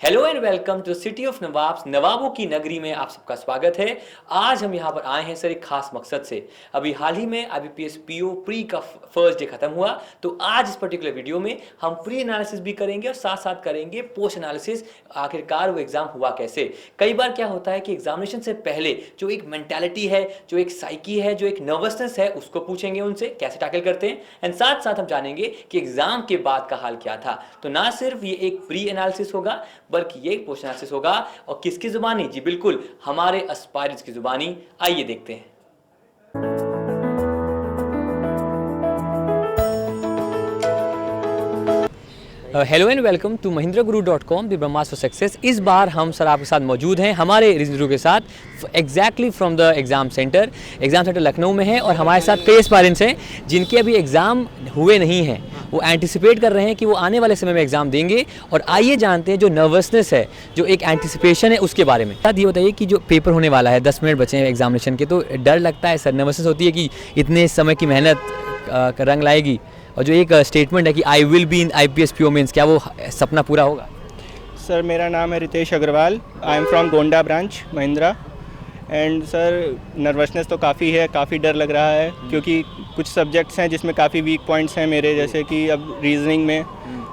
Hello and welcome to city of nawabs, नवाबों की नगरी में आप सबका स्वागत है। आज हम यहाँ पर आए हैं सर एक खास मकसद से। अभी हाल ही में IBPS PO प्री का फर्स्ट डे खत्म हुआ, तो आज इस पर्टिकुलर वीडियो में हम प्री एनालिसिस भी करेंगे और साथ साथ करेंगे पोस्ट एनालिसिस, आखिरकार वो एग्जाम हुआ कैसे। कई बार क्या होता है कि एग्जामिनेशन से पहले जो एक मेंटालिटी है, जो एक साइकी है, जो एक नर्वसनेस है, उसको पूछेंगे उनसे कैसे टैकल करते हैं, एंड साथ साथ हम जानेंगे कि एग्जाम के बाद का हाल क्या था। तो ना सिर्फ ये एक प्री एनालिसिस होगा बल्कि ये पोस्ट एनालिसिस होगा, और किसकी जुबानी? जी बिल्कुल, हमारे एस्पायरेंट्स की जुबानी। आइए देखते हैं। Hello and welcome to mahindra.guru.com the Brahmastra success. इस बार हम सर आपके साथ मौजूद हैं हमारे रीजन गुरु के साथ exactly from the exam centre Lucknow में है, और हमारे साथ कई एस्पायरेंट्स हैं जिनके अभी एग्ज़ाम हुए नहीं हैं। वो एंटिसिपेट कर रहे हैं कि वो आने वाले समय में एग्ज़ाम देंगे, और आइए जानते हैं जो नर्वसनेस है, जो एक एंटिसिपेशन है, उसके बारे में। साथ ये बताइए कि जो पेपर होने वाला है, 10 मिनट बचे हैं एग्जामिनेशन के, तो डर लगता है सर, नर्वसनेस होती है कि इतने समय की मेहनत का रंग लाएगी, और जो एक स्टेटमेंट है कि I will be in IBPS PO mains, क्या वो सपना पूरा होगा? सर मेरा नाम है Ritesh Agarwal, I am from Gonda branch Mahindra. And sir nervousness तो काफ़ी है, काफ़ी डर लग रहा है, क्योंकि कुछ सब्जेक्ट्स हैं जिसमें काफ़ी वीक पॉइंट्स हैं मेरे, जैसे कि अब रीजनिंग में,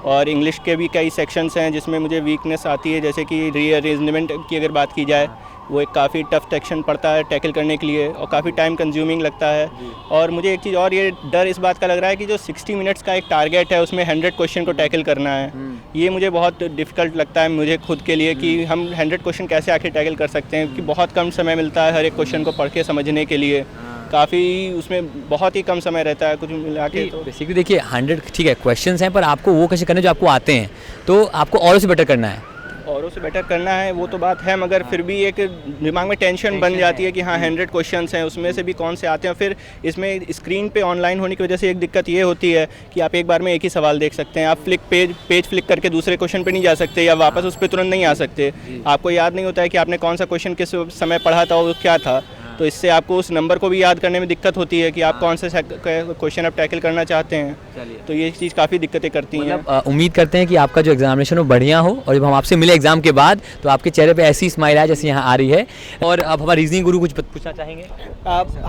और इंग्लिश के भी कई सेक्शंस हैं जिसमें मुझे वीकनेस आती है, जैसे कि रीअरेंजमेंट की अगर बात की जाए, वो एक काफ़ी टफ सेक्शन पड़ता है टैकल करने के लिए, और काफ़ी टाइम कंज्यूमिंग लगता है। और मुझे एक चीज़ और ये डर इस बात का लग रहा है कि जो 60 मिनट्स का एक टारगेट है, उसमें 100 क्वेश्चन को टैकल करना है। ये मुझे बहुत डिफ़िकल्ट लगता है मुझे खुद के लिए, कि हम 100 क्वेश्चन कैसे आखिर टैकल कर सकते हैं, क्योंकि बहुत कम समय मिलता है हर एक क्वेश्चन को पढ़ के समझने के लिए। काफ़ी उसमें बहुत ही कम समय रहता है कुछ मिला के। तो बेसिकली देखिए 100 ठीक है क्वेश्चंस हैं, पर आपको वो कैसे करने जो आपको आते हैं, तो आपको औरों से बेटर करना है। औरों से बेटर करना है वो तो बात है, मगर फिर भी एक दिमाग में टेंशन बन जाती है कि हाँ 100 क्वेश्चंस हैं, उसमें से भी कौन से आते हैं। फिर इसमें स्क्रीन पे ऑनलाइन होने की वजह से एक दिक्कत ये होती है कि आप एक बार में एक ही सवाल देख सकते हैं। आप पेज फ्लिक करके दूसरे क्वेश्चन पे नहीं जा सकते, या वापस उस पर तुरंत नहीं आ सकते। आपको याद नहीं होता है कि आपने कौन सा क्वेश्चन किस समय पढ़ा था, वो क्या था। तो इससे आपको उस नंबर को भी याद करने में दिक्कत होती है कि आप कौन से क्वेश्चन आप टैकल करना चाहते हैं। तो ये चीज़ काफ़ी दिक्कतें करती हैं। उम्मीद करते हैं कि आपका जो एग्जामिनेशन हो बढ़िया हो, और जब हम आपसे मिले एग्जाम के बाद तो आपके चेहरे पे ऐसी स्माइल आए जैसे यहाँ आ रही है। और अब हमारे रीजनिंग गुरु कुछ पूछना चाहेंगे?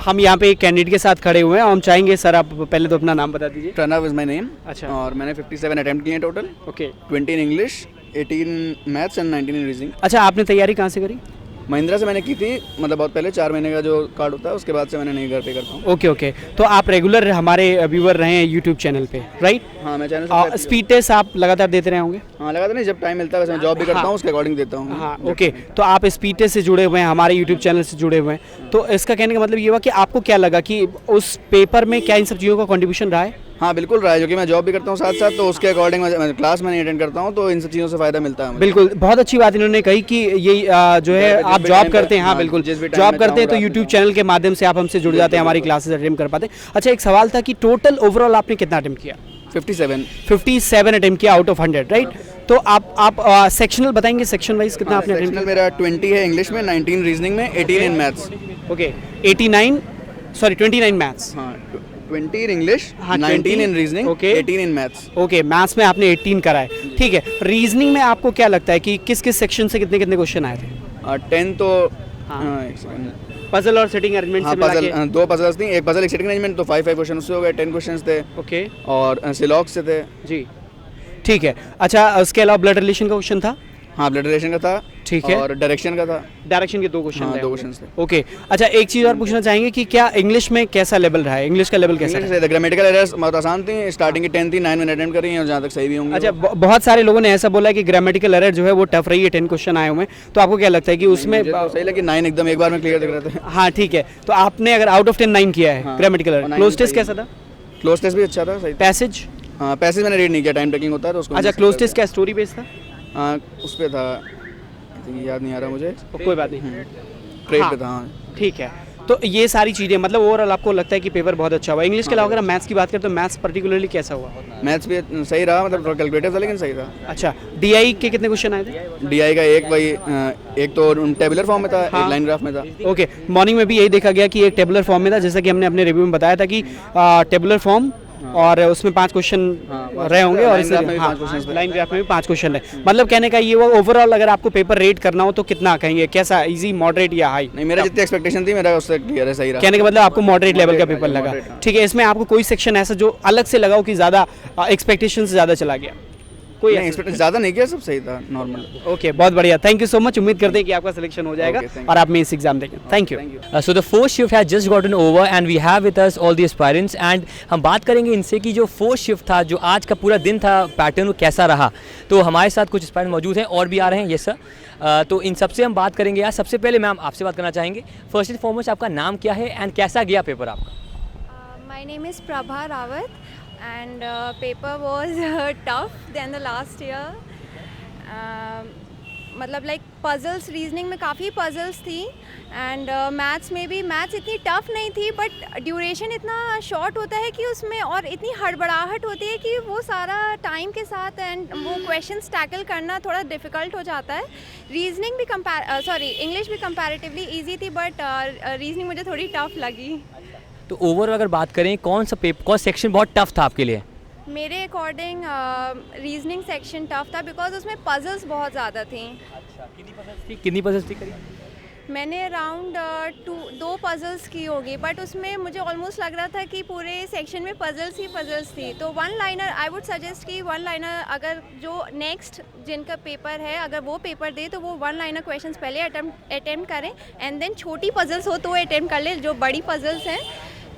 हम यहाँ पे एक कैंडिडेट के साथ खड़े हुए हैं, हम चाहेंगे सर आप पहले तो अपना नाम बता दीजिए। Pranav is my name. अच्छा। और मैंने 57 अटेम्प्ट किए हैं total. Okay. 20 in English, 18 maths and 19 in reasoning. अच्छा, आपने तैयारी कहाँ से करी? महिंद्रा से मैंने की थी, मतलब बहुत पहले 4 महीने का जो कार्ड होता है, उसके बाद से मैंने नहीं घर पे करता हूँ। ओके ओके, तो आप रेगुलर हमारे व्यूअर रहे हैं यूट्यूब चैनल पे, राइट? हाँ, मैं चैनल स्पीड टेस्ट आप लगातार देते रहे होंगे? हाँ, लगातार नहीं, जब टाइम मिलता है वैसे मैं जॉब भी करता हूँ, उसके अकॉर्डिंग देता हूँ। हाँ ओके, तो आप स्पीड टेस्ट से जुड़े हुए हैं, हमारे यूट्यूब चैनल से जुड़े हुए हैं, तो इसका कहने का मतलब ये हुआ कि आपको क्या लगा कि उस पेपर में क्या इन सब चीज़ों का कॉन्ट्रीब्यूशन रहा है? हाँ बिल्कुल रहा है, जो कि मैं जॉब भी करता हूँ साथ साथ, तो उसके अकॉर्डिंग मैं क्लास में नहीं अटेंड करता हूँ, तो इन सब चीज़ों से फ़ायदा मिलता है मुझे। बिल्कुल, बहुत अच्छी बात इन्होंने कही कि ये जो है आप जॉब करते हैं। हाँ बिल्कुल, जॉब करते हैं तो यूट्यूब चैनल के माध्यम से आप हमसे जुड़ जाते हैं, हमारी क्लासेस अटेंड कर पाते हैं। अच्छा, एक सवाल था कि टोटल ओवरऑल आपने कितना अटेम्प्ट किया? 57 अटेम्प्ट किया आउट ऑफ 100, राइट? तो आप सेक्शनल बताएंगे, सेक्शन वाइज कितना आपने अटेम्प्ट किया? मेरा 20 है इंग्लिश में, 19 रीजनिंग में, 18 इन मैथ्स। Okay, 29 maths. हाँ, 20 इन इंग्लिश, हाँ, 19 in reasoning, okay, 18 in maths. Okay, maths में आपने 18 करा है, ठीक है। रीजनिंग में आपको क्या लगता है कि किस किस सेक्शन से कितने कितने क्वेश्चन आए थे? 10 तो पजल और सेटिंग अरेंजमेंट से मिला के? 2 पजल्स थी, एक पजल एक सेटिंग अरेंजमेंट, तो 5 क्वेश्चन उससे हो गए, 10 क्वेश्चन थे। ओके, और सिलॉक्स से थे जी, ठीक है। अच्छा, उसके अलावा ब्लड रिलेशन का क्वेश्चन था? हाँ, ब्लड रिलेशन का था, ठीक है। और डायरेक्शन का था। डायरेक्शन के 2 क्वेश्चन थे। 2 क्वेश्चन थे। ओके, अच्छा एक चीज़ और पूछना चाहेंगे कि क्या इंग्लिश में कैसा लेवल रहा है? इंग्लिश का लेवल कैसा है? ग्रामेटिकल एरर्स बहुत आसान थी, स्टार्टिंग की 10 थी, 9 मैंने अटेम्प्ट करी हैं, और जहाँ तक सही भी होंगी। अच्छा, बहुत सारे लोगों ने ऐसा बोला है कि ग्रामेटिकल एरर जो है वो टफ रही है, 10 क्वेश्चन आए हुए हैं, तो आपको क्या लगता है कि उसमें? तो सही लगी, 9 एकदम एक बार में क्लियर दिख रहे थे। हाँ ठीक है, तो आपने अगर आउट ऑफ 10 9 किया है ग्रामेटिकल एरर। क्लोज टेस्ट कैसा था? क्लोज टेस्ट भी अच्छा था, सही। पैसेज? हाँ, पैसेज मैंने रीड नहीं किया, टाइम टेकिंग होता है तो उसको। अच्छा, क्लोज टेस्ट क्या स्टोरी बेस्ड था? हाँ, उस पर था, याद नहीं आ रहा मुझे। कोई बात नहीं, क्रेडिट पे था। हाँ ठीक है। तो ये सारी चीज़ें, मतलब ओवरऑल आपको लगता है कि पेपर बहुत अच्छा हुआ। इंग्लिश के अलावा अगर मैथ्स की बात करें तो मैथ्स पर्टिकुलरली कैसा हुआ? मैथ्स भी सही रहा, मतलब थोड़ा कैलकुलेटिव था लेकिन सही था। अच्छा, DI के कितने क्वेश्चन आए थे? DI का एक तो टेबुलर फॉर्म में था, एक लाइन ग्राफ में था। ओके, मॉर्निंग में भी यही देखा गया कि एक टेबुलर फॉर्म में था, जैसा कि हमने अपने रिव्यू में बताया था कि टेबुलर फॉर्म और उसमें 5 क्वेश्चन रहे होंगे और लाइन ग्राफ में भी 5 क्वेश्चंस लाइन ग्राफ में भी 5 क्वेश्चन है। मतलब कहने का ये वो ओवरऑल अगर आपको पेपर रेट करना हो तो कितना कहेंगे, कैसा, इजी, मॉडरेट या हाई? नहीं, मेरा जितनी एक्सपेक्टेशन थी मेरा उससे क्लियर है, सही रहा। कहने का मतलब आपको मॉडरेट लेवल का Moderate, पेपर लगा। moderate, हाँ। ठीक है, इसमें आपको कोई सेक्शन ऐसा जो अलग से लगा हो कि ज़्यादा एक्सपेक्टेशन से ज़्यादा चला गया? कोई नहीं, एक्सपेक्टेशन ज़्यादा नहीं किया, सब सही था, नॉर्मल। ओके, बहुत बढ़िया, थैंक यू सो मच। उम्मीद करते हैं कि आपका सिलेक्शन हो जाएगा Okay, thank you. और आप मेंस एग्जाम देंगे। Thank you. So the fourth shift has just gotten over and we have with us all the aspirants and हम बात करेंगे इनसे कि जो फोर्थ शिफ्ट था, जो आज का पूरा दिन था, पैटर्न वो कैसा रहा। तो हमारे साथ कुछ एस्पायरेंट मौजूद हैं और भी आ रहे हैं। यस सर, तो इन सबसे हम बात करेंगे। यार सबसे पहले मैम आपसे बात करना चाहेंगे, फर्स्ट एंड फॉरमोस्ट आपका नाम क्या है एंड कैसा गया पेपर आपका? My name is Prabha Rawat and paper was tough than the last year. मतलब लाइक पजल्स, रीजनिंग में काफ़ी पजल्स थी एंड मैथ्स में भी। मैथ्स इतनी टफ नहीं थी बट ड्यूरेशन इतना शॉर्ट होता है कि उसमें, और इतनी हड़बड़ाहट होती है कि वो सारा टाइम के साथ एंड वो क्वेश्चंस टैकल करना थोड़ा डिफ़िकल्ट हो जाता है। रीजनिंग भी इंग्लिश भी कंपैरेटिवली इजी थी बट रीजनिंग मुझे थोड़ी टफ लगी। तो ओवरऑल अगर बात करें कौन सेक्शन बहुत टफ था आपके लिए? मेरे अकॉर्डिंग रीजनिंग सेक्शन टफ था बिकॉज उसमें पजल्स बहुत ज़्यादा थी। कितनी पजल्स थी करीब? मैंने अराउंड 2 पजल्स की होगी बट उसमें मुझे ऑलमोस्ट लग रहा था कि पूरे सेक्शन में पजल्स ही पजल्स थी। तो one liner I would suggest कि वन लाइनर अगर जो नेक्स्ट जिनका पेपर है अगर वो पेपर दे तो वो वन लाइनर क्वेश्चंस पहले अटेम्प्ट करें एंड देन छोटी पजल्स हो तो वो अटेम्प्ट कर ले। जो बड़ी पजल्स हैं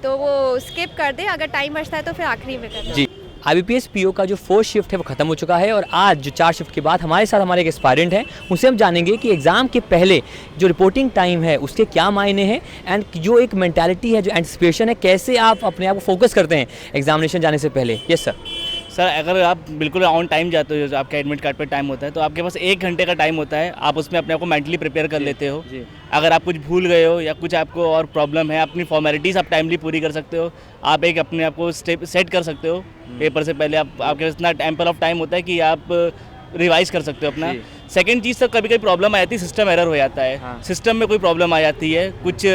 तो वो स्किप कर दे, अगर टाइम बचता है तो फिर आखिरी में कर ले। जी, IBPS PO का जो फोर्थ शिफ्ट है वो खत्म हो चुका है और आज जो 4 शिफ्ट के बाद हमारे साथ हमारे एक एस्पायरेंट हैं, उनसे हम जानेंगे कि एग्ज़ाम के पहले जो रिपोर्टिंग टाइम है उसके क्या मायने हैं एंड जो एक मेंटालिटी है, जो एंटिसिपेशन है, कैसे आप अपने आप को फोकस करते हैं एग्जामिनेशन जाने से पहले। Yes sir. सर, अगर आप बिल्कुल ऑन टाइम जाते हो, जो आपका एडमिट कार्ड पे टाइम होता है, तो आपके पास 1 घंटे का टाइम होता है, आप उसमें अपने आप को मेंटली प्रिपेयर कर लेते हो। अगर आप कुछ भूल गए हो या कुछ आपको और प्रॉब्लम है, अपनी फॉर्मेलिटीज़ आप टाइमली पूरी कर सकते हो। आप एक अपने आप को स्टेप सेट कर सकते हो पेपर से पहले। आपके पास इतना एम्पल ऑफ टाइम होता है कि आप रिवाइज कर सकते हो अपना। सेकेंड चीज़, सर कभी कभी प्रॉब्लम आ जाती है, सिस्टम एरर हो जाता है, सिस्टम में कोई प्रॉब्लम आ जाती है, कुछ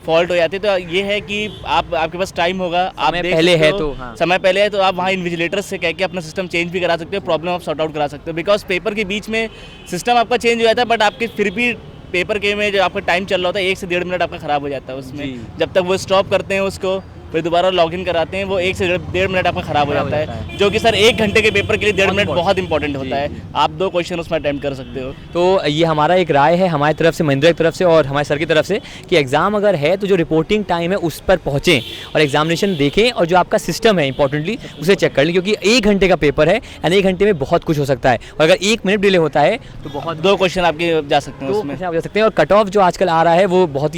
फॉल्ट हो जाती है। तो ये है कि आपके पास टाइम होगा, आप समय देख पहले सकते है हो, तो हाँ। समय पहले है तो आप वहाँ इन्विजिलेटर्स से कह के अपना सिस्टम चेंज भी करा सकते हो, प्रॉब्लम आप सॉर्ट आउट करा सकते हो। बिकॉज पेपर के बीच में सिस्टम आपका चेंज हो जाता है बट आपके फिर भी पेपर के में जो आपका टाइम चल रहा होता है 1 से 1.5 मिनट आपका ख़राब हो जाता है उसमें। जब तक वो स्टॉप करते हैं उसको फिर दोबारा लॉगिन कराते हैं, वो 1 से 1.5 मिनट आपका ख़राब हो जाता है, जो कि सर 1 घंटे के पेपर के लिए 1.5 मिनट बहुत इंपॉर्टेंट होता है। आप 2 क्वेश्चन उसमें अटेम्प्ट कर सकते हो। तो ये हमारा एक राय है हमारी तरफ से, महिंद्रा की तरफ से और हमारे सर की तरफ से, कि एग्ज़ाम अगर है तो जो रिपोर्टिंग टाइम है उस पर पहुँचें और एग्जामिनेशन देखें और जो आपका सिस्टम है इंपॉर्टेंटली उसे चेक कर लें, क्योंकि 1 घंटे का पेपर है एंड 1 घंटे में बहुत कुछ हो सकता है और अगर 1 मिनट डिले होता है तो बहुत 2 क्वेश्चन आपके जा सकते हैं उसमें। आप जा सकते हैं। और कट ऑफ जो आजकल आ रहा है वो बहुत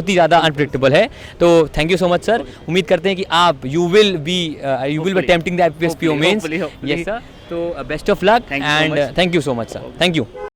ही ज़्यादा अनप्रिडिक्टेबल है। तो thank you so much sir. उम्मीद करते हैं कि आप you will be attempting the IBPS PO mains. Hopefully. Yes sir. So best of luck Thank you so and much. thank you so much sir. Thank you.